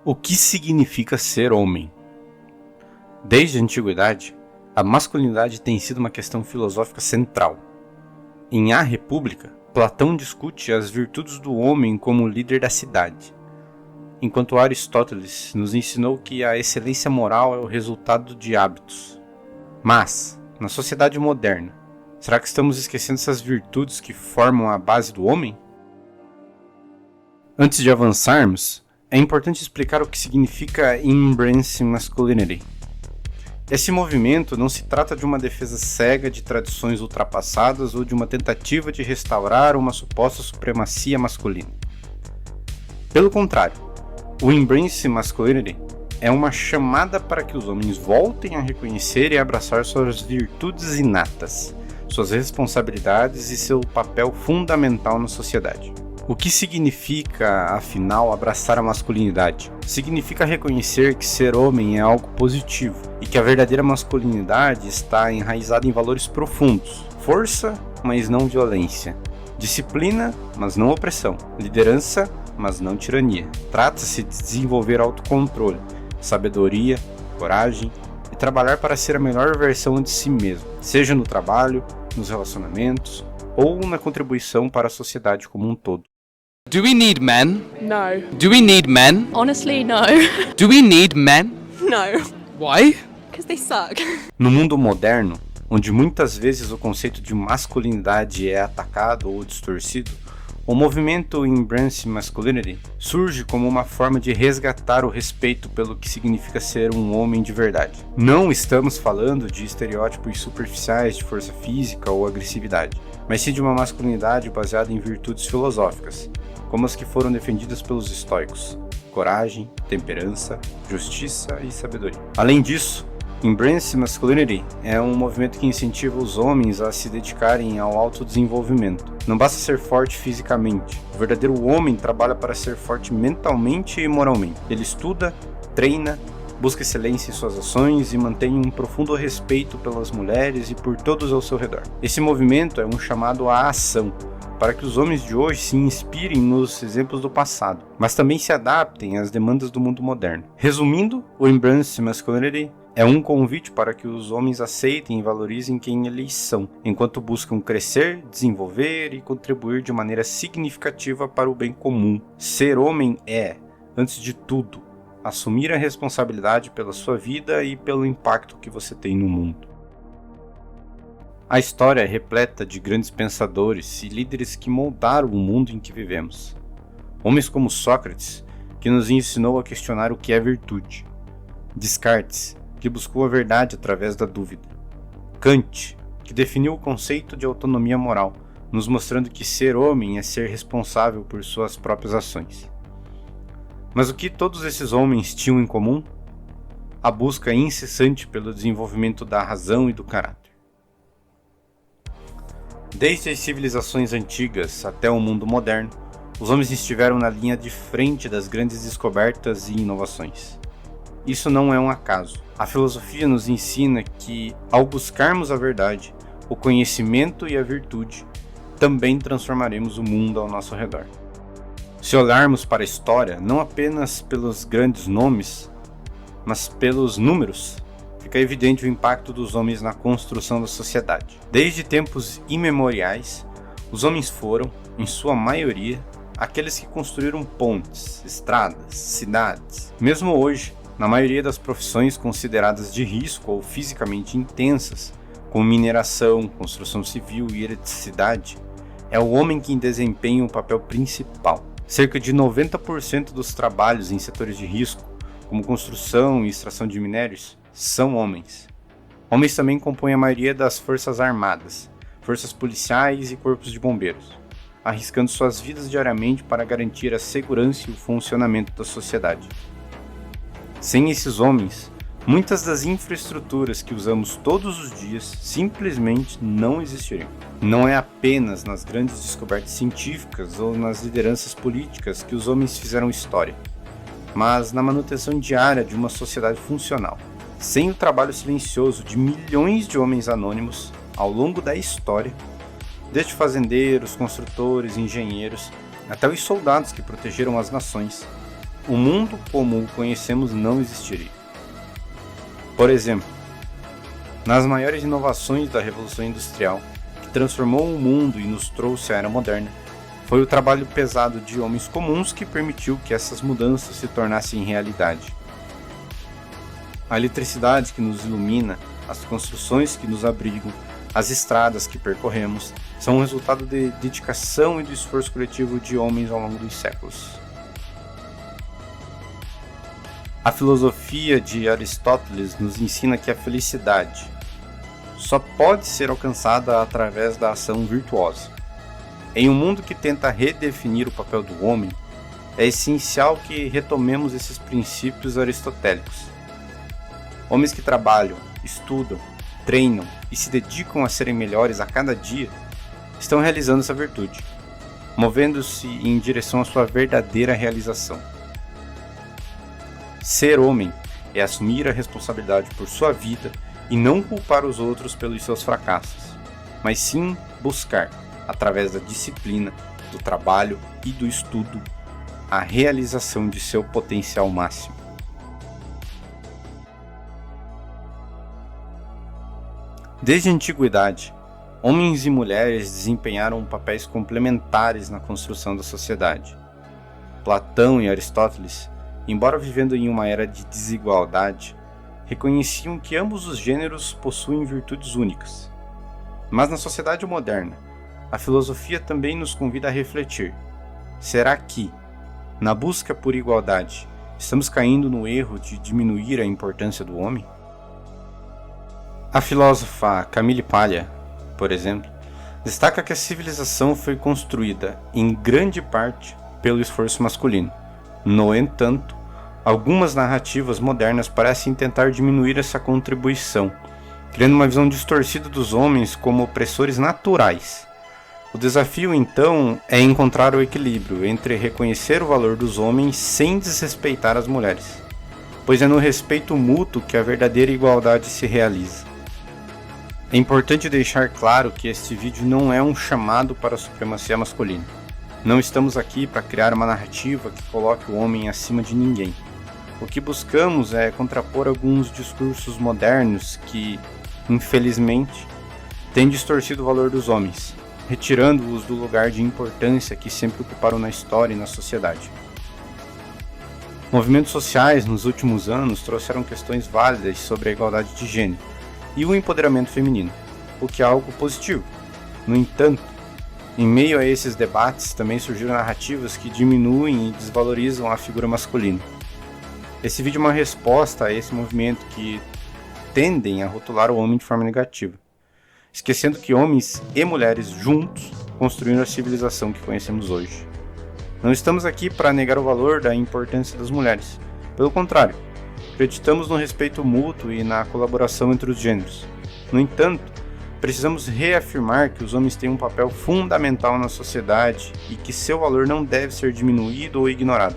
O que significa ser homem? Desde a antiguidade, a masculinidade tem sido uma questão filosófica central. Em A República, Platão discute as virtudes do homem como líder da cidade, enquanto Aristóteles nos ensinou que a excelência moral é o resultado de hábitos. Mas, na sociedade moderna, será que estamos esquecendo essas virtudes que formam a base do homem? Antes de avançarmos, é importante explicar o que significa Embracing Masculinity. Esse movimento não se trata de uma defesa cega de tradições ultrapassadas ou de uma tentativa de restaurar uma suposta supremacia masculina. Pelo contrário, o Embracing Masculinity é uma chamada para que os homens voltem a reconhecer e abraçar suas virtudes inatas, suas responsabilidades e seu papel fundamental na sociedade. O que significa, afinal, abraçar a masculinidade? Significa reconhecer que ser homem é algo positivo e que a verdadeira masculinidade está enraizada em valores profundos: força, mas não violência; disciplina, mas não opressão; liderança, mas não tirania. Trata-se de desenvolver autocontrole, sabedoria, coragem e trabalhar para ser a melhor versão de si mesmo, seja no trabalho, nos relacionamentos ou na contribuição para a sociedade como um todo. Do we need men? No. Do we need men? Honestly, no. Do we need men? No. Why? Because they suck. No mundo moderno, onde muitas vezes o conceito de masculinidade é atacado ou distorcido, o movimento Embracing Masculinity surge como uma forma de resgatar o respeito pelo que significa ser um homem de verdade. Não estamos falando de estereótipos superficiais de força física ou agressividade, mas sim de uma masculinidade baseada em virtudes filosóficas, como as que foram defendidas pelos estoicos: coragem, temperança, justiça e sabedoria. Além disso, Embracing Masculinity é um movimento que incentiva os homens a se dedicarem ao autodesenvolvimento. Não basta ser forte fisicamente. O verdadeiro homem trabalha para ser forte mentalmente e moralmente. Ele estuda, treina, busca excelência em suas ações e mantém um profundo respeito pelas mulheres e por todos ao seu redor. Esse movimento é um chamado à ação, para que os homens de hoje se inspirem nos exemplos do passado, mas também se adaptem às demandas do mundo moderno. Resumindo, o Embracing Masculinity é um convite para que os homens aceitem e valorizem quem eles são, enquanto buscam crescer, desenvolver e contribuir de maneira significativa para o bem comum. Ser homem é, antes de tudo, assumir a responsabilidade pela sua vida e pelo impacto que você tem no mundo. A história é repleta de grandes pensadores e líderes que moldaram o mundo em que vivemos. Homens como Sócrates, que nos ensinou a questionar o que é virtude; Descartes, que buscou a verdade através da dúvida; Kant, que definiu o conceito de autonomia moral, nos mostrando que ser homem é ser responsável por suas próprias ações. Mas o que todos esses homens tinham em comum? A busca incessante pelo desenvolvimento da razão e do caráter. Desde as civilizações antigas até o mundo moderno, os homens estiveram na linha de frente das grandes descobertas e inovações. Isso não é um acaso. A filosofia nos ensina que, ao buscarmos a verdade, o conhecimento e a virtude, também transformaremos o mundo ao nosso redor. Se olharmos para a história, não apenas pelos grandes nomes, mas pelos números, fica evidente o impacto dos homens na construção da sociedade. Desde tempos imemoriais, os homens foram, em sua maioria, aqueles que construíram pontes, estradas, cidades. Mesmo hoje, na maioria das profissões consideradas de risco ou fisicamente intensas, como mineração, construção civil e eletricidade, é o homem quem desempenha o papel principal. Cerca de 90% dos trabalhos em setores de risco, como construção e extração de minérios, são homens. Homens também compõem a maioria das forças armadas, forças policiais e corpos de bombeiros, arriscando suas vidas diariamente para garantir a segurança e o funcionamento da sociedade. Sem esses homens, muitas das infraestruturas que usamos todos os dias simplesmente não existiriam. Não é apenas nas grandes descobertas científicas ou nas lideranças políticas que os homens fizeram história, mas na manutenção diária de uma sociedade funcional. Sem o trabalho silencioso de milhões de homens anônimos ao longo da história, desde fazendeiros, construtores, engenheiros, até os soldados que protegeram as nações, o mundo como o conhecemos não existiria. Por exemplo, nas maiores inovações da Revolução Industrial, que transformou o mundo e nos trouxe a Era Moderna, foi o trabalho pesado de homens comuns que permitiu que essas mudanças se tornassem realidade. A eletricidade que nos ilumina, as construções que nos abrigam, as estradas que percorremos, são um resultado de dedicação e do esforço coletivo de homens ao longo dos séculos. A filosofia de Aristóteles nos ensina que a felicidade só pode ser alcançada através da ação virtuosa. Em um mundo que tenta redefinir o papel do homem, é essencial que retomemos esses princípios aristotélicos. Homens que trabalham, estudam, treinam e se dedicam a serem melhores a cada dia, estão realizando essa virtude, movendo-se em direção à sua verdadeira realização. Ser homem é assumir a responsabilidade por sua vida e não culpar os outros pelos seus fracassos, mas sim buscar, através da disciplina, do trabalho e do estudo, a realização de seu potencial máximo. Desde a antiguidade, homens e mulheres desempenharam papéis complementares na construção da sociedade. Platão e Aristóteles, embora vivendo em uma era de desigualdade, reconheciam que ambos os gêneros possuem virtudes únicas. Mas na sociedade moderna, a filosofia também nos convida a refletir. Será que, na busca por igualdade, estamos caindo no erro de diminuir a importância do homem? A filósofa Camille Paglia, por exemplo, destaca que a civilização foi construída, em grande parte, pelo esforço masculino. No entanto, algumas narrativas modernas parecem tentar diminuir essa contribuição, criando uma visão distorcida dos homens como opressores naturais. O desafio, então, é encontrar o equilíbrio entre reconhecer o valor dos homens sem desrespeitar as mulheres, pois é no respeito mútuo que a verdadeira igualdade se realiza. É importante deixar claro que este vídeo não é um chamado para a supremacia masculina. Não estamos aqui para criar uma narrativa que coloque o homem acima de ninguém. O que buscamos é contrapor alguns discursos modernos que, infelizmente, têm distorcido o valor dos homens, retirando-os do lugar de importância que sempre ocuparam na história e na sociedade. Movimentos sociais nos últimos anos trouxeram questões válidas sobre a igualdade de gênero e o empoderamento feminino, o que é algo positivo. No entanto, em meio a esses debates também surgiram narrativas que diminuem e desvalorizam a figura masculina. Esse vídeo é uma resposta a esse movimento que tendem a rotular o homem de forma negativa, esquecendo que homens e mulheres juntos construíram a civilização que conhecemos hoje. Não estamos aqui para negar o valor da importância das mulheres. Pelo contrário, acreditamos no respeito mútuo e na colaboração entre os gêneros. No entanto, precisamos reafirmar que os homens têm um papel fundamental na sociedade e que seu valor não deve ser diminuído ou ignorado.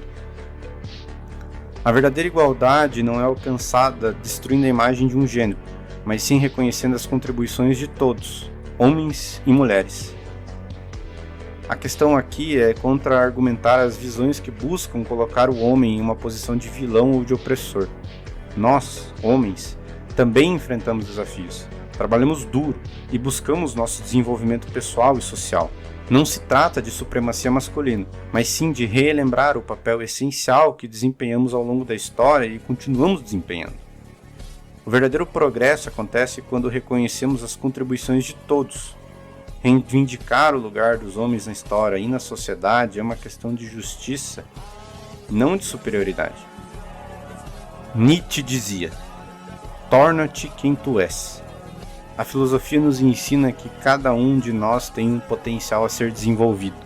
A verdadeira igualdade não é alcançada destruindo a imagem de um gênero, mas sim reconhecendo as contribuições de todos, homens e mulheres. A questão aqui é contra-argumentar as visões que buscam colocar o homem em uma posição de vilão ou de opressor. Nós, homens, também enfrentamos desafios, trabalhamos duro e buscamos nosso desenvolvimento pessoal e social. Não se trata de supremacia masculina, mas sim de relembrar o papel essencial que desempenhamos ao longo da história e continuamos desempenhando. O verdadeiro progresso acontece quando reconhecemos as contribuições de todos. Reivindicar o lugar dos homens na história e na sociedade é uma questão de justiça, não de superioridade. Nietzsche dizia: torna-te quem tu és. A filosofia nos ensina que cada um de nós tem um potencial a ser desenvolvido.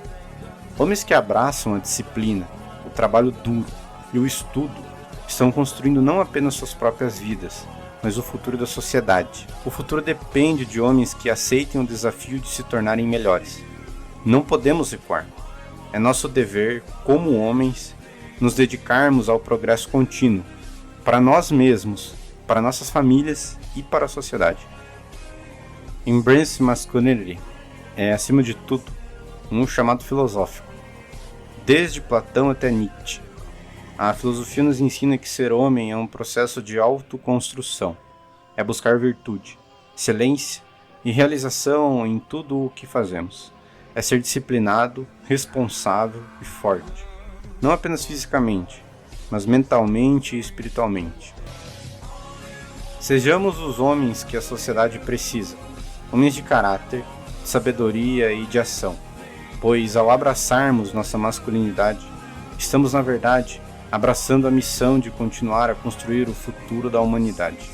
Homens que abraçam a disciplina, o trabalho duro e o estudo estão construindo não apenas suas próprias vidas, mas o futuro da sociedade. O futuro depende de homens que aceitem o desafio de se tornarem melhores. Não podemos recuar. É nosso dever, como homens, nos dedicarmos ao progresso contínuo, para nós mesmos, para nossas famílias e para a sociedade. Embrace Masculinity é, acima de tudo, um chamado filosófico, desde Platão até Nietzsche. A filosofia nos ensina que ser homem é um processo de autoconstrução. É buscar virtude, excelência e realização em tudo o que fazemos. É ser disciplinado, responsável e forte. Não apenas fisicamente, mas mentalmente e espiritualmente. Sejamos os homens que a sociedade precisa, homens de caráter, de sabedoria e de ação, pois ao abraçarmos nossa masculinidade, estamos na verdade abraçando a missão de continuar a construir o futuro da humanidade.